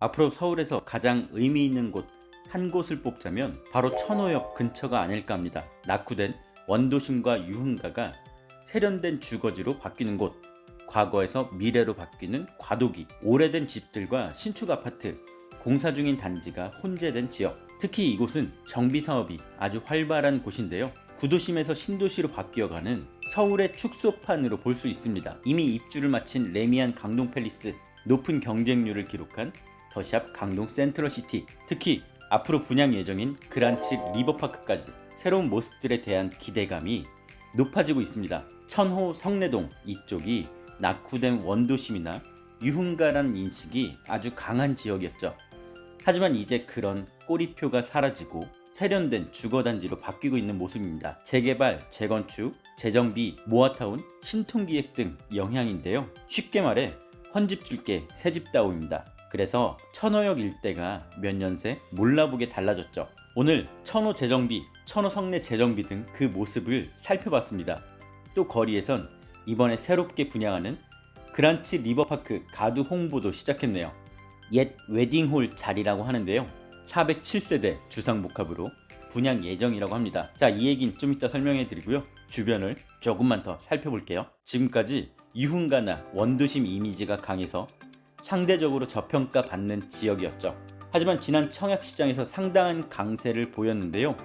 앞으로 서울에서 가장 의미 있는 곳 한 곳을 뽑자면 바로 천호역 근처가 아닐까 합니다. 낙후된 원도심과 유흥가가 세련된 주거지로 바뀌는 곳, 과거에서 미래로 바뀌는 과도기, 오래된 집들과 신축 아파트, 공사 중인 단지가 혼재된 지역. 특히 이곳은 정비사업이 아주 활발한 곳인데요. 구도심에서 신도시로 바뀌어가는 서울의 축소판으로 볼 수 있습니다. 이미 입주를 마친 레미안 강동팰리스, 높은 경쟁률을 기록한 더샵 강동 센트럴시티, 특히 앞으로 분양 예정인 그란치 리버파크까지 새로운 모습들에 대한 기대감이 높아지고 있습니다. 천호 성내동 이쪽이 낙후된 원도심이나 유흥가라는 인식이 아주 강한 지역이었죠. 하지만 이제 그런 꼬리표가 사라지고 세련된 주거단지로 바뀌고 있는 모습입니다. 재개발, 재건축, 재정비, 모아타운, 신통기획 등 영향인데요. 쉽게 말해 헌집 줄게 새집다오입니다. 그래서 천호역 일대가 몇 년 새 몰라보게 달라졌죠. 오늘 천호 재정비, 천호 성내 재정비 등 그 모습을 살펴봤습니다. 또 거리에선 이번에 새롭게 분양하는 그란치 리버파크 가두 홍보도 시작했네요. 옛 웨딩홀 자리라고 하는데요. 407세대 주상복합으로 분양 예정이라고 합니다. 자, 이 얘기는 좀 이따 설명해 드리고요. 주변을 조금만 더 살펴볼게요. 지금까지 유흥가나 원도심 이미지가 강해서 상대적으로 저평가 받는 지역이었죠. 하지만 지난 청약시장에서 상당한 강세를 보였는데요.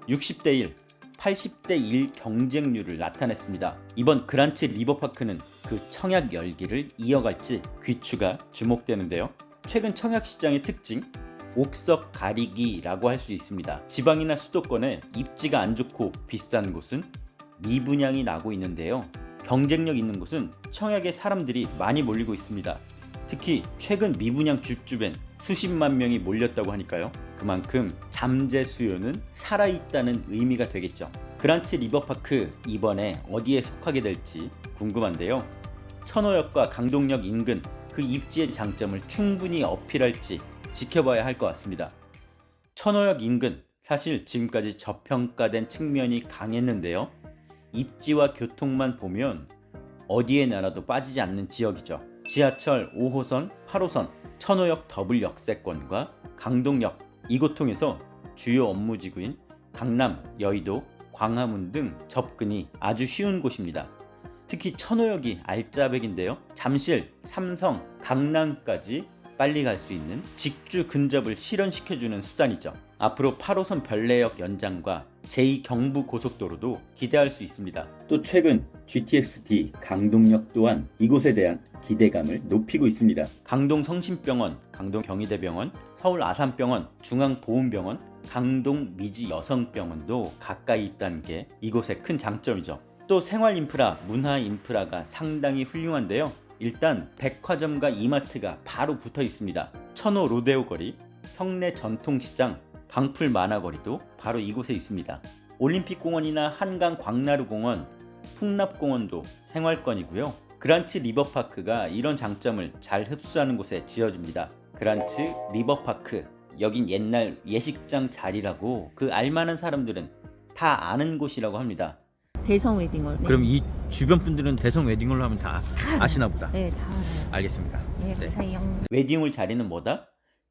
60대 1, 80대 1 경쟁률을 나타냈습니다. 이번 그란치 리버파크는 그 청약 열기를 이어갈지 귀추가 주목되는데요. 최근 청약시장의 특징, 옥석 가리기라고 할 수 있습니다. 지방이나 수도권에 입지가 안 좋고 비싼 곳은 미분양이 나고 있는데요. 경쟁력 있는 곳은 청약에 사람들이 많이 몰리고 있습니다. 특히 최근 미분양 줍줍엔 수십만 명이 몰렸다고 하니까요. 그만큼 잠재 수요는 살아있다는 의미가 되겠죠. 그란치 리버파크 이번에 어디에 속하게 될지 궁금한데요. 천호역과 강동역 인근 그 입지의 장점을 충분히 어필할지 지켜봐야 할 것 같습니다. 천호역 인근 사실 지금까지 저평가된 측면이 강했는데요. 입지와 교통만 보면 어디에 나라도 빠지지 않는 지역이죠. 지하철 5호선, 8호선, 천호역 더블 역세권과 강동역 이곳 통해서 주요 업무지구인 강남, 여의도, 광화문 등 접근이 아주 쉬운 곳입니다. 특히 천호역이 알짜배기인데요. 잠실, 삼성, 강남까지 빨리 갈 수 있는 직주 근접을 실현시켜주는 수단이죠. 앞으로 8호선 별내역 연장과 제2경부고속도로도 기대할 수 있습니다. 또 최근 GTX-D 강동역 또한 이곳에 대한 기대감을 높이고 있습니다. 강동 성심병원, 강동 경희대병원, 서울 아산병원, 중앙보훈병원, 강동 미지 여성병원도 가까이 있다는 게 이곳의 큰 장점이죠. 또 생활 인프라, 문화 인프라가 상당히 훌륭한데요. 일단 백화점과 이마트가 바로 붙어 있습니다. 천호 로데오 거리, 성내 전통시장, 방풀 만화거리도 바로 이곳에 있습니다. 올림픽공원이나 한강 광나루공원, 풍납공원도 생활권이고요. 그란치 리버파크가 이런 장점을 잘 흡수하는 곳에 지어집니다. 그란치 리버파크, 여긴 옛날 예식장 자리라고 그 알만한 사람들은 다 아는 곳이라고 합니다. 대성 웨딩홀. 네. 그럼 이 주변 분들은 대성 웨딩홀로 하면 다 아시나 보다. 네, 다 알아요. 알겠습니다. 네, 감사해요. 웨딩홀 자리는 뭐다?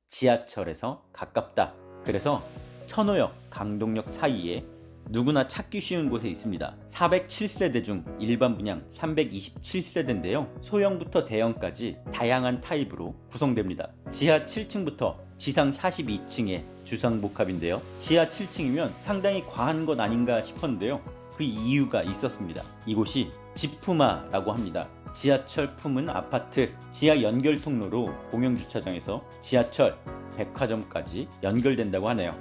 지하철에서 가깝다. 그래서 천호역, 강동역 사이에 누구나 찾기 쉬운 곳에 있습니다. 407세대 중 일반 분양 327세대인데요. 소형부터 대형까지 다양한 타입으로 구성됩니다. 지하 7층부터 지상 42층의 주상복합인데요. 지하 7층이면 상당히 과한 것 아닌가 싶었는데요. 그 이유가 있었습니다. 이곳이 지푸마라고 합니다. 지하철 품은 아파트, 지하 연결 통로로 공영주차장에서 지하철, 백화점까지 연결된다고 하네요.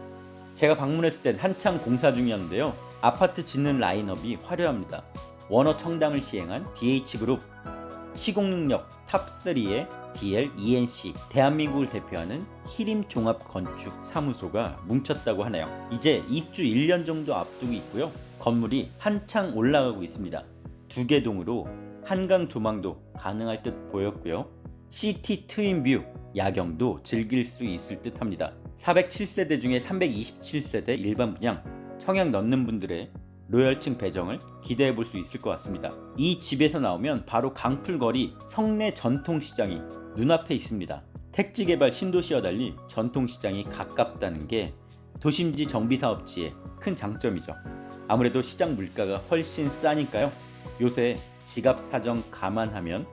제가 방문했을 땐 한창 공사 중이었는데요. 아파트 짓는 라인업이 화려합니다. 원어 청담을 시행한 DH그룹, 시공능력 탑3의 DL, ENC, 대한민국을 대표하는 히림종합건축사무소가 뭉쳤다고 하네요. 이제 입주 1년 정도 앞두고 있고요. 건물이 한창 올라가고 있습니다. 2개 동으로 한강 조망도 가능할 듯 보였고요. 시티 트윈뷰, 야경도 즐길 수 있을 듯 합니다. 407세대 중에 327세대 일반 분양, 청약 넣는 분들의 로열층 배정을 기대해 볼 수 있을 것 같습니다. 이 집에서 나오면 바로 강풀거리 성내 전통시장이 눈앞에 있습니다. 택지 개발 신도시와 달리 전통시장이 가깝다는 게 도심지 정비사업지의 큰 장점이죠. 아무래도 시장 물가가 훨씬 싸니까요. 요새 지갑 사정 감안하면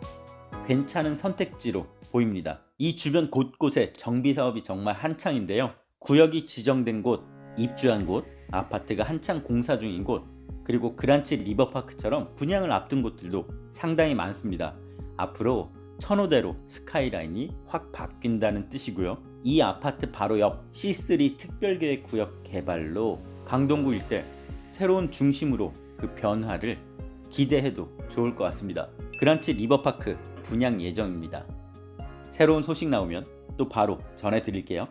괜찮은 선택지로 보입니다. 이 주변 곳곳에 정비사업이 정말 한창인데요. 구역이 지정된 곳, 입주한 곳, 아파트가 한창 공사 중인 곳, 그리고 그란치 리버파크처럼 분양을 앞둔 곳들도 상당히 많습니다. 앞으로 천호대로 스카이라인이 확 바뀐다는 뜻이고요. 이 아파트 바로 옆 C3 특별계획 구역 개발로 강동구 일대 새로운 중심으로 그 변화를 기대해도 좋을 것 같습니다. 그란치 리버파크 분양 예정입니다. 새로운 소식 나오면 또 바로 전해드릴게요.